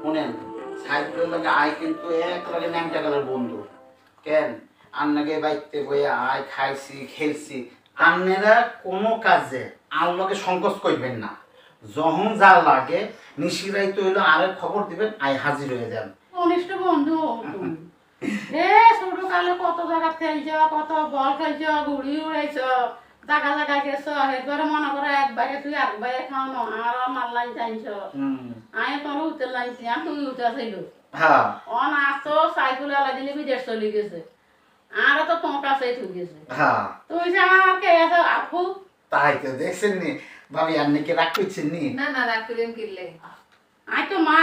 শুনেন সাইকেলের লাগে আয় কিন্তু এক লাগে ন্যাংটা কালের বন্ধু কেন আন্নাকে বাইতে বইয়া আয় খাইছি খেলছি আন্নেরা কোনো কাজে আল্লাহকে সংকোচ করবেন না যখন যা লাগে নিশিরাইতে হইলো আরেক খবর দিবেন আয় হাজির হয়ে যান ঘনিষ্ঠ বন্ধু তুমি এ ছোট কালে কত জায়গা খেলছ কত বল খেলছ ঘুড়ি উড়াইছ জায়গা জায়গা গেছ এরপরে মনে করো একবারে তুই একবারে খাওয়ানো আর মারলাইন চাইছ আমি তোর উঠতে লাইছি আর তুই উঠে ছিল হ্যাঁ অন আসতো সাইকেল আলা দিলে বিদেশ চলে গেছে আর তো তোমার কাছেই ঠুক গেছে হ্যাঁ তুই যে আমার কে আছে আপু তাই তো দেখছেন নি ভাবি আন্নিকে রাগ করছেন নি না না রাগ করেন কিনলে আই তো মা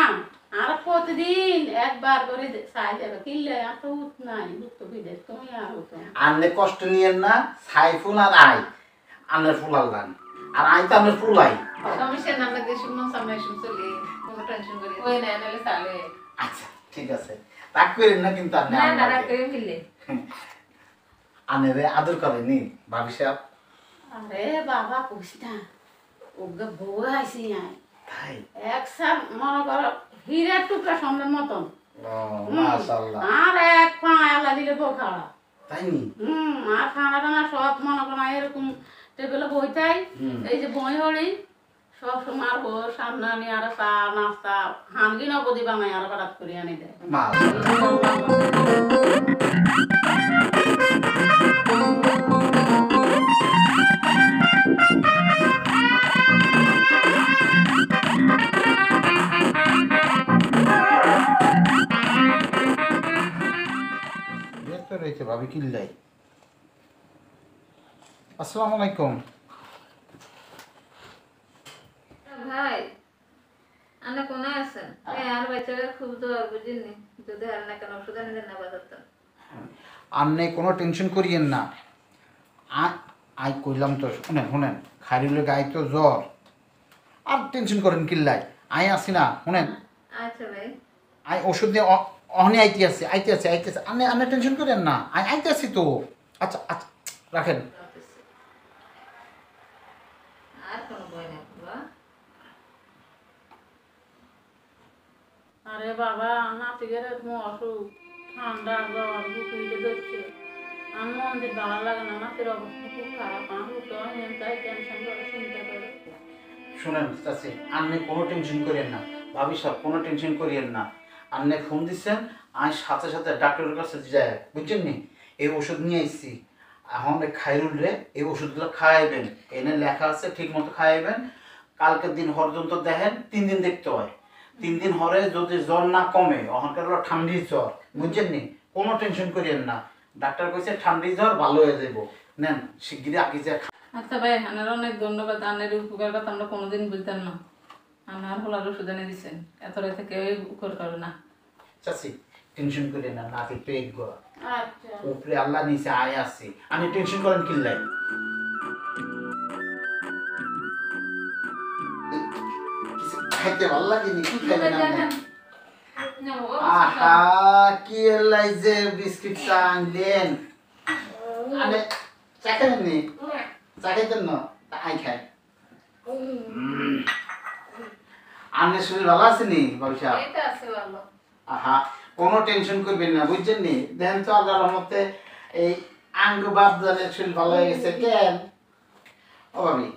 আর প্রতিদিন একবার করে চাই যাবে কিনলে আর তো উঠ নাই উঠতো বিদেশ তুমি আর উঠো আন্নে কষ্ট নিয়েন না সাইফুল আর আই আন্নের ফুলাল দান আর আই তো আন্নের ফুলাই সমস্যা না আমরা দেশের মন সামনে চলে কোনো টেনশন করি ওই না নালে চালে আচ্ছা ঠিক আছে রাগ করেন না কিন্তু আন্নে না না আমাকে। রাগ করেন কিনলে আন্নেরে আদর করেনি ভাবি সাহেব আরে বাবা কইস না ওকে বউ আইসি আয় তাই এক সার মনে করো হীরের টুকরা সন্ধ্যের মতন ও মাশাআল্লাহ আর এক পা আলা দিলে বউ খাওয়া তাই নি আর খানা টানা সব মনে করো এরকম টেবিলে বইতাই এই যে বই হড়ি সব সময় আর বউ সামনে আনি আর চা নাস্তা হানগি নবদি বানাই আর বারাত করে আনি দেয় রয়েছে ভাবি কিল্লাই আসসালামু আলাইকুম ভাই আনা কোনে আছেন আর বাচ্চারা খুব দর বুঝিনি যদি আর না কেন ওষুধ আনি দেন না বাজারটা আপনি কোনো টেনশন করিয়েন না আই কইলাম তো শুনেন শুনেন খাইলে গায়ে তো জ্বর আর টেনশন করেন কিল্লাই আই আসি না শুনেন আচ্ছা ভাই আই ওষুধ দিয়ে অহনে আইতে আছে আপনি আপনি টেনশন করেন না আইতে আসি তো আচ্ছা আচ্ছা রাখেন আর কোনো ভয় নাই বাবা আরে বাবা নাতিদের এরকম অসুখ ঠান্ডা জ্বর বুকে ধরছে আমার মন্দির ভালো লাগে না নাতির অবস্থা খুব খারাপ আমার উঠে তাই টেনশন করে চিন্তা করে শুনেন চাচি আপনি কোনো টেনশন করিয়েন না ভাবি সব কোনো টেনশন করিয়েন না আপনি ফোন দিচ্ছেন আমি সাথে সাথে ডাক্তারের কাছে যাই বুঝছেন নি এই ওষুধ নিয়ে এসেছি এখন খাইরুল রে এই ওষুধগুলো খাওয়াইবেন এনে লেখা আছে ঠিক মতো খাওয়াইবেন কালকের দিন পর্যন্ত দেখেন 3 দিন দেখতে হয় 3 দিন হরে যদি জ্বর না কমে অহংকার হলো ঠান্ডি জ্বর বুঝছেন নি কোনো টেনশন করিয়েন না ডাক্তার কইছে ঠান্ডি জ্বর ভালো হয়ে যাব নেন শিগগিরই আগে যা আচ্ছা ভাই আনার অনেক ধন্যবাদ আনের উপকার কথা আমরা কোনোদিন বুঝতাম না আনার হলার ওষুধ এনে দিচ্ছেন এত রাতে কেউ উপকার করে না চাচি টেনশন করিয়েন না নাকি পেট গড়া আচ্ছা উপরে আল্লাহ নিচে আয় আসছি আমি টেনশন করেন কিল্লাই কিছু খাইতে ভালো লাগেনি কি খাইবেন আপনি আহা কি এলাই যে বিস্কিট চা আনলেন আরে চা খাবেন নি চা খাইতেন না আই খাই আপনার শরীর ভালো আছে নি বাবুসা এটা আছে ভালো আহা কোনো টেনশন করবেন না বুঝছেন নি দেখেন তো আল্লাহর রহমতে এই আঙ্গ বাপ জানের শরীর ভালো হয়ে গেছে কেন ও ভাবি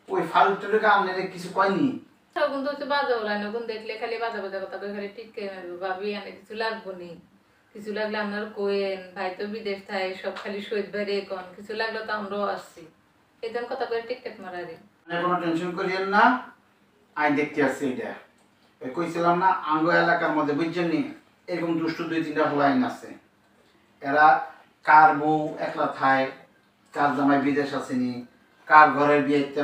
ওই ফালতুটাকে আপনাদের কিছু কয়নি তখন তো হচ্ছে বাজা বলাই না কোন দেখলে খালি বাজা বাজা কথা কই খালি টিকে ভাবি আনে কিছু লাগবো নি কিছু লাগলে আপনার কোয়েন ভাই তো বিদেশ থাকে সব খালি শহীদ বাইরে কোন কিছু লাগলে তো আমরাও আসছি এই জন্য কথা করে টিকটাক মারারি কোনো টেনশন করিয়েন না আই দেখতে আসছি এটা ওই কইছিলাম না আঙ্গ এলাকার মধ্যে বুঝছেন নি এরকম দুষ্টু 2-3টা লাইন আছে এরা কার বউ একলা থায় কার জামাই বিদেশ আসেনি কার ঘরের বিয়েতে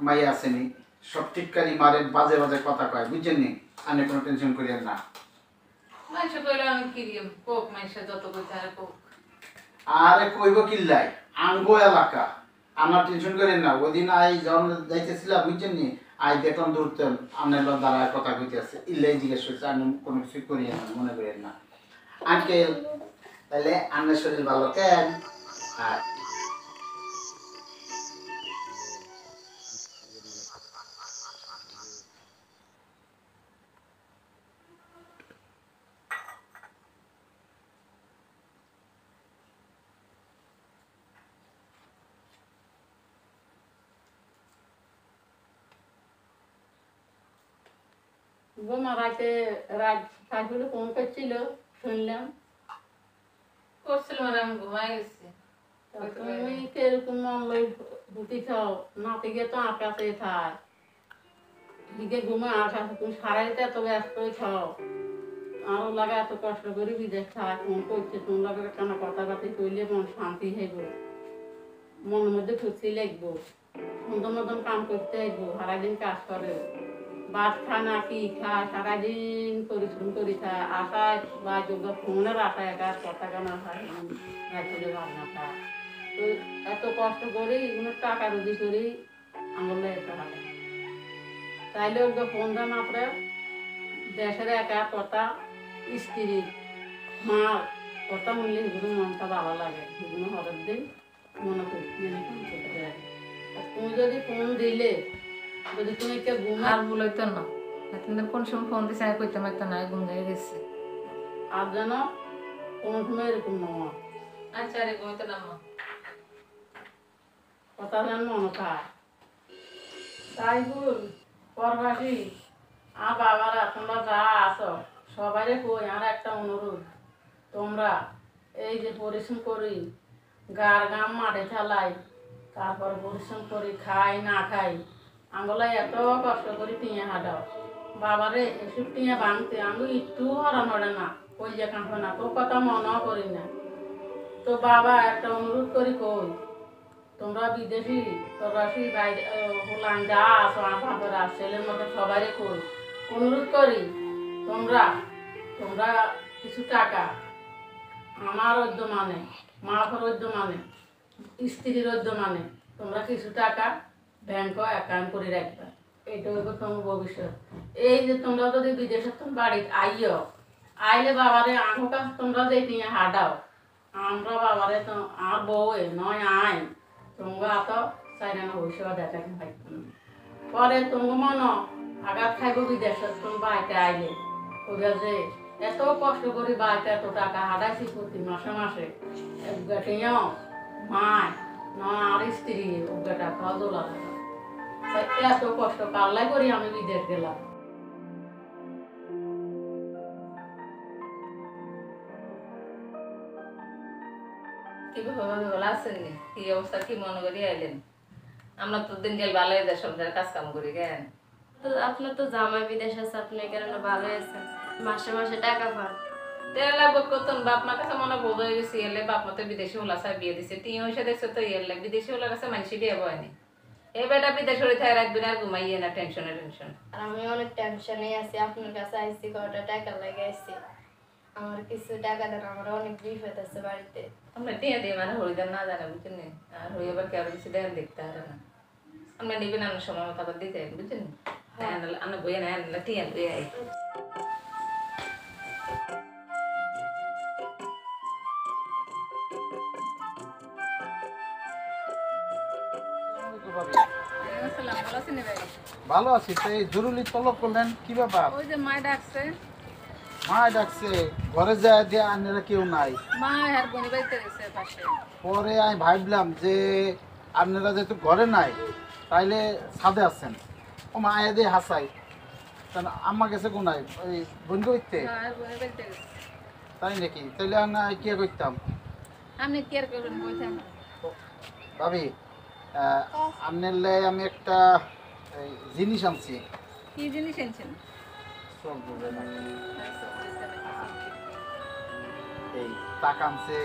মাই আসেনি সব টিটকারি মারে বাজে বাজে কথা কয় বুঝছেন নি আমি কোনো টেনশন করিয়েন না মানুষ কইলে আমি কিরিম কোক মানুষ যত কইতে আর কোক আরে কইব কিল্লাই আঙ্গ এলাকা আমার টেনশন করেন না ওদিন আই যখন যাইতেছিলাম বুঝছেন নি আই দেখলাম দূরতেন আপনার দ্বারা কথা কইতে আছে ইল্লাই জিজ্ঞেস করছে আমি কোনো কিছু করিয়েন না মনে করেন না আঙ্কেল তাহলে আপনার শরীর ভালো কেন আর বোমা রাতে রাত সাইফুলে ফোন করছিল, শুনলাম। করছিলাম আর আমি ঘুমাই গেছি। তা তুমি কিরকম মন লই হুতিছ, নাতি গিয়ে তো আমার কাছে থাক। দিকে ঘুমে আমার কাছে তুমি সারাইতে এত ব্যস্ত হয়েছ। আরো লাগে এত কষ্ট করে বিদেশ থাক, ফোন করছে, তোমরা কেন কথাবার্তা কইলে মন শান্তি হইব, মনের মধ্যে খুশি লাগবো, সুন্দর মতন কাম করতে হইব। সারাদিন কাজ করে, ভাত খায় না কি খায়, সারাদিন পরিশ্রম করি খায়, আশায় বা যোগ্য ফোনের আশায় একা কথা কেনা খায়, রাত্রে রান্না খায়। তো এত কষ্ট করি, কোনো টাকা রুজি করি, আঙুলে একটা হাতে তাইলে ওকে ফোন দেন আপনার দেশের একা কথা, স্ত্রী মার কথা মূল্যে সেগুলো মনটা ভালো লাগে, সেগুলো হঠাৎ দিন মনে করছি তুমি যদি ফোন দিলে, যদি তুমি কে ঘুমা আর বলতো না, এতদিন কোন সময় ফোন দিছে আমি কইতে পারতাম না, ঘুম ধরে গেছি। আর যেন কোনো সময় এরকম নয়, আচ্ছা রে ঘুমাইতে না মা। কথা যেন মনে খায়। তাই ভুল পরবাসী আর বাবারা তোমরা যা আছো সবাই কই আর একটা অনুরোধ, তোমরা এই যে পরিশ্রম করি, গার গাম মাঠে ঠেলাই, তারপরে পরিশ্রম করি, খাই না খাই, আঙ্গলাই এত কষ্ট করি টিয়া হাঁটাও, বাবারে এসব টিয়া ভাঙতে আমি একটু হরণ হরে না, ওই যে কাঁপে না, তোর কথা মনেও করি না। তো বাবা একটা অনুরোধ করি কই, তোমরা বিদেশি প্রবাসী বাইরে হলাম যা আছো আমার বাবারা ছেলের মতো সবাই কই অনুরোধ করি, তোমরা তোমরা কিছু টাকা আমার মানে মাফের মানে স্ত্রীর মানে তোমরা কিছু টাকা ব্যাংক অ্যাকাউন্ট করে রাখবে, এটা হইব তোমার ভবিষ্যৎ। এই যে তোমরা যদি বিদেশে তোমার বাড়িতে আইও, আইলে বাবারে আঙ্গো কাছে তোমরা যে নিয়ে হাঁটাও, আমরা বাবারে তো আর বউ নয় আই তোমরা এত চাইনা না ভবিষ্যৎ দেখা পাইতো না। পরে তোমার মন আঘাত খাইব বিদেশে তুমি বাড়িতে আইলে, ওরা যে এত কষ্ট করি বাড়িতে এত টাকা হাঁটাইছি প্রতি মাসে মাসে, একগাটিও মায় নয় আর স্ত্রী ওগাটা খাওয়া দোলা টাকা, এত কষ্ট পাল্লাই করি আমি বিদেশ গেলাম। কি ভাবে ভালো আছেন নি? কি অবস্থা, কি মনে করি আইলেন? আমরা তো দিন গেল ভালো হয়ে যায়, সংসারে কাজ কাম করি কেন? তো আপনার তো জামাই বিদেশ আছে, আপনি কেন ভালো আছেন, মাসে মাসে টাকা পান। তেরা লাগবে কতন বাপ মার কাছে মনে বোধ হয়ে গেছে, এলে বাপ মা তো বিদেশি হলা সাহেব বিয়ে দিছে, টিয়া হইসা দেখছে তো এলে বিদেশি হলার কাছে মানুষই বিয়ে বয়নি। এই বেটা বিদেশ হয়ে থাকে রাখবেন আর ঘুমাইয়ে না, টেনশনে টেনশন। আর আমি অনেক টেনশনে আছি, আপনার কাছে আইসি, কটা টাকা লাগে আইসি, আমার কিছু টাকা দেন, আমার অনেক বিপদ আছে বাড়িতে। আমরা টিয়া দিয়ে মানে হরিদান না জানে বুঝছেন, আর হয়ে আবার কেউ কিছু দেন দেখতে পারে না, আমরা নিবেন আনার সময় মতো আবার দিতে বুঝছেন, আনা বইয়ে না আনলে টিয়া বইয়ে আই। ভালো আছি। তো এই জরুরি তলব করলেন, কি ব্যাপার? ওই যে মায় ডাকছে, মা ডাকছে, ঘরে যায় দিয়ে আনেরা কেউ নাই। মা আর বোনি বাড়িতে গেছে পাশে। পরে আমি ভাবলাম যে আপনারা যেহেতু ঘরে নাই তাইলে ছাদে আছেন, ও মা আয়া দিয়ে হাসাই, কারণ আম্মা গেছে কোনায় ওই বন্ধু হইতে, আর বোনি বাড়িতে গেছে। তাই নাকি? তাইলে না কি করতাম আপনি কি আর করবেন বলছেন? ভাবি, আপনার আমি একটা এই জিনিস আনছি। কি জিনিস আনছেন? চল বুঝে না, এই টাকা আনছে।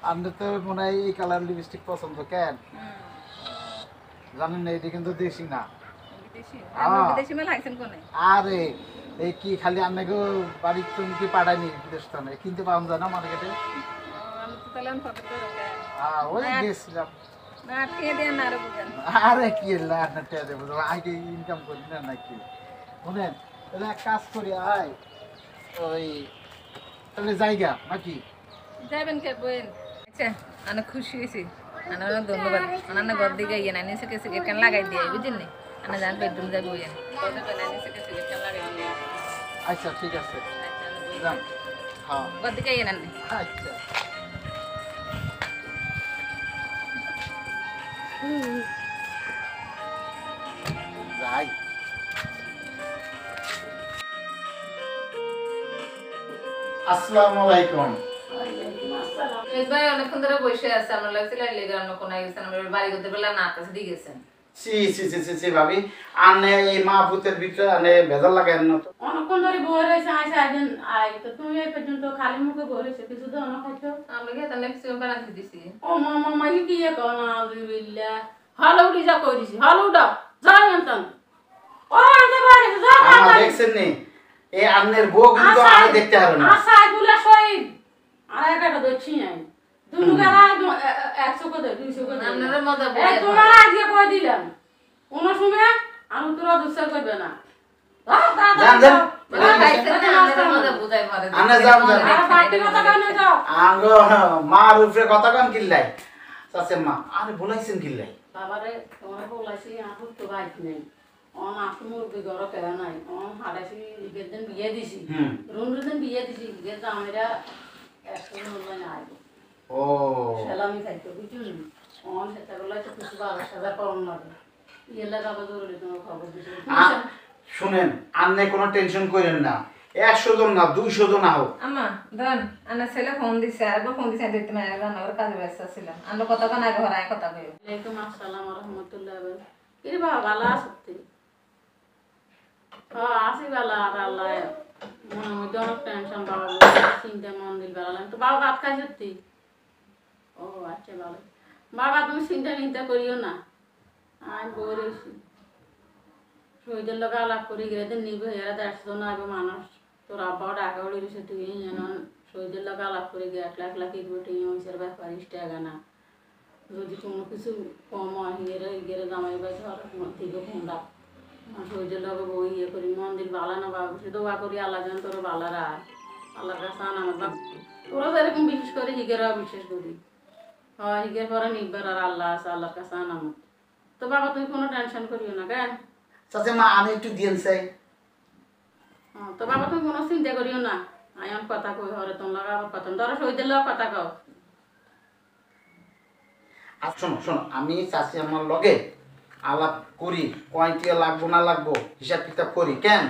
আপনার তো মনে হয় এই কালার লিপস্টিক পছন্দ, কেন জানেন না? এটা কিন্তু দেশি না। আরে এই কি খালি আপনাকে বাড়ির তুমি কি পাঠায়নি বিদেশ তো না, কিনতে পাওয়া যায় না মার্কেটে। ওই গেছিলাম। আরে কি আপনার টেয়া দেবো, আগে ইনকাম করি না নাকি? শুনেন তাহলে এক কাজ করি, আয় ওই তাহলে জায়গা নাকি যাবেন কে বইন? আচ্ছা আমি খুশি হয়েছি, আমার অনেক ধন্যবাদ। আমার ঘর দিকে ইয়ে না নিচে কেসে কেন লাগাই দিয়ে বুঝছেন নি, আমি জান বেডরুম যাবো ইয়ে নিচে কেসে কেন লাগাই দিয়ে। আচ্ছা ঠিক আছে, আচ্ছা যান। হ্যাঁ ঘর দিকে ইয়ে না। আচ্ছা। আসসালামু আলাইকুম। ওয়ালাইকুম আসসালাম। ভাই অনেকক্ষণ ধরে বসে আছে, আমার লাগছিল লেগে আমরা কোনায় গেছেন, আমার বাড়ি করতে বেলা না কাছে দিয়ে গেছেন। সি সি সি সি সি ভাবি, আনে এই মা ভূতের ভিতরে আনে ভেজাল লাগায় না তো। অনেকক্ষণ ধরে বই রয়েছে আইসা একদিন আই তো তুমি এই পর্যন্ত খালি মুখে বই রয়েছে কিছু তো অনেক খাইছো। আমরা গিয়ে তাহলে কিছু বানাতে দিছি। ও মামা কি কো না বিল্লাহ হলো উঠি যা কই দিছি হলো উঠা যাই আনতাম ও আনতে পারে যা আমার দেখছেন নি এই আন্নের বউ কিন্তু আমি দেখতে পারবে না। আশা এগুলা শহীদ আর একটা দচ্ছি নাই দুনু গারা 100 করে 200 করে আপনারা মজা এ তোমার আজকে কই দিলাম কোন সময় আমি তোরা দুসর করবে না যান যান আনে যান যান আঙ্গ মার উপরে কথা কন কিল্লাই চাচে মা আরে বলাইছেন কিল্লাই বাবারে তোমার বলাইছি এখন তো বাইক নেই অন আপু মুরগি ঘর কেনা নাই অন হারাইছি ঈদের দিন বিয়ে দিছি রুমর দিন বিয়ে দিছি ঈদের দামেরা 100 মূল্য নাই ও সালামি খাইতো বুঝুন অন সেটা বলাই তো কিছু 12,000 কম লাগে ইয়েলা বাবা জরুরি তোমার খবর দিছি শুনেন আন্নে কোনো টেনশন করেন না 100 জন না 200 জন হোক আম্মা দান আনা ছেলে ফোন দিছে আর ফোন দিছে দেখতে মানে রান্নাঘরে কাজে ব্যস্ত ছিলাম আমরা কথা কোন আগে হরায় কথা কই। ওয়ালাইকুম আসসালাম ওয়া রাহমাতুল্লাহি ওয়া বারাকাতুহু কি বাবা ভালো আছিস আসি বালা আর আল্লাহ মনে মধ্যে অনেক টেনশন বাবা চিন্তা মন দিল বালা তো বাবা ভাত খাই সত্যি ও আচ্ছা ভালো বাবা তুমি চিন্তা করিও না আমি বই রয়েছি শহীদের লোক আলাপ করি গেলে নিবে এরা 100 না মানুষ তোর আব্বা ডাকা উড়ে রয়েছে তুই যেন শহীদের লোক আলাপ করে গিয়ে 1 লাখ কি বটে হয়েছে ব্যাপার টাকা না যদি কোনো কিছু কম হয় গেলে জামাই বাই ধর থেকে ফোন রাখ শহীদের লোক বই ইয়ে করি মন্দির বালা না বাবা সে দোয়া করি আল্লাহ যেন তোর বালারা আল্লাহর কাছে আমার বাপ তোরা যেরকম বিশেষ করে হিগেরাও বিশেষ করি হয় হিগের পরে নিবার আর আল্লাহ আছে আল্লাহর কাছে আনামত তো বাবা তুমি কোনো টেনশন করিও না কেন চাচে মা আমি একটু দিয়েন চাই তো বাবা তুমি কোনো চিন্তা করিও না আয়ান কথা কই হরে তোর লাগা আবার কথা ধরো শহীদের লোক কথা কও আর শোনো শোনো আমি চাচি আমার লগে আলাপ করি কয়টিয়া লাগবো না লাগবো হিসাব কিতাব করি কেন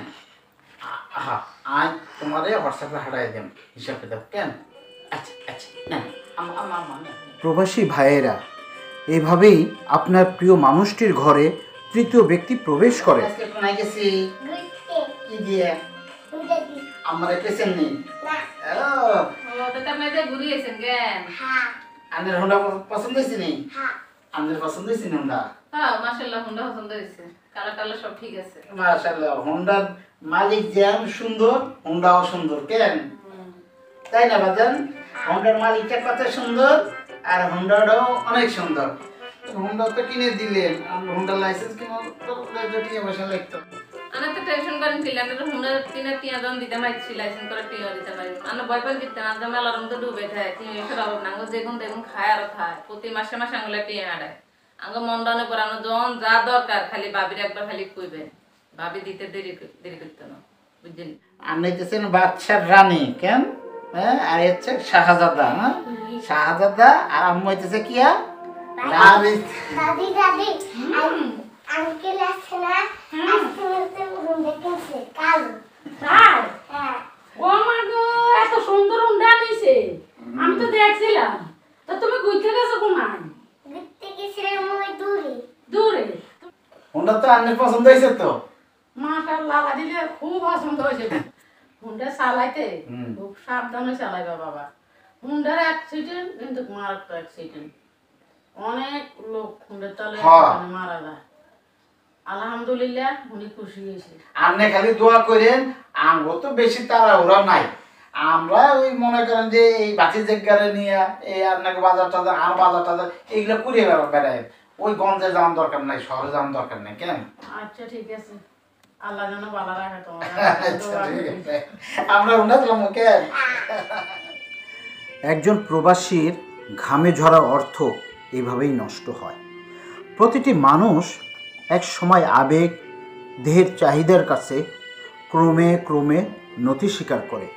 আহা আই তোমারে হোয়াটসঅ্যাপে হারাই দেন হিসাব কিতাব কেন আচ্ছা আচ্ছা না প্রবাসী ভাইয়েরা এইভাবেই আপনার প্রিয় মানুষটির ঘরে তৃতীয় ব্যক্তি প্রবেশ করে কি দিয়ে আমার পেছেন নেই আনের হোন্ডা পছন্দ হয়েছে নি আনের পছন্দ হয়েছে নি হোন্ডা মাশাআল্লাহ হুন্ডা পছন্দ হয়েছে কালার টালার সব ঠিক আছে মাশাআল্লাহ হোন্ডার মালিক যেমন সুন্দর হোন্ডাও সুন্দর কেন তাই না বাজান হোন্ডার মালিকটা কত সুন্দর আর হোন্ডাটাও অনেক সুন্দর হোন্ডা তো কিনে দিলেন হোন্ডার লাইসেন্স কিনে বসে লাগতো আনা তো টেনশন করেন কিলা না হুন্ডা কিনা টিয়া দাম দিতে মাইছি লাইসেন্স করে টিয়া দিতে পারি আনা ভয় পাই দিতে না মেলার মধ্যে ডুবে থাকে কি এসব অভাব না যেগুন দেখুন খায় আর খায় প্রতি মাসে মাসে আঙুলে টিয়া আড়ায় আঙ্গ মন্ডনে পর আমরা যখন যা দরকার খালি ভাবির একবার খালি কইবেন ভাবি দিতে দেরি করতে না বুঝছেন আপনি হচ্ছেন বাদশার রানী কেন হ্যাঁ আর হচ্ছে শাহজাদা হ্যাঁ শাহজাদা আর আম্মু হইতেছে কি দাদি দাদি আঙ্কেল আছে না আজকে রুম দেখেছে কাল তাই ও মা গো এত সুন্দর হুন্ডা নিছে আমি তো দেখছিলাম তো তুমি কইতে গেছো কোনায় দেখতে গেছিলাম ওই দূরে দূরে হোন্ডা তো আন্নের পছন্দ হয়েছে তো মাশাআল্লাহ দিলে খুব পছন্দ হয়েছে হুন্ডা চালাইতে খুব সাবধানে চালাইবা বাবা হুন্ডার অ্যাক্সিডেন্ট কিন্তু মারাত্মক অ্যাক্সিডেন্ট অনেক লোক হুন্ডার তলে মারা যায় আলহামদুলিল্লাহ উনি খুশি হয়েছে আপনি খালি দোয়া করেন আমরা তো বেশি তাড়াহুড়া নাই আমরা ওই মনে করেন যে এই বাতি জায়গারে নিয়ে এই আপনাকে বাজার টাজার আর বাজার টাজার এইগুলো করে বেড়ায় ওই গঞ্জে যাওয়ার দরকার নাই শহরে যাওয়ার দরকার নেই কেন আচ্ছা ঠিক আছে আল্লাহ যেন ভালো রাখে তোমার আমরা উন্নতলাম কেন একজন প্রবাসীর ঘামে ঝরা অর্থ এইভাবেই নষ্ট হয় প্রতিটি মানুষ এক সময় আবেগ দেহের চাহিদার কাছে ক্রমে ক্রমে নতি স্বীকার করে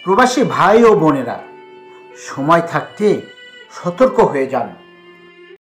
প্রবাসী ভাই ও বোনেরা সময় থাকতে সতর্ক হয়ে যান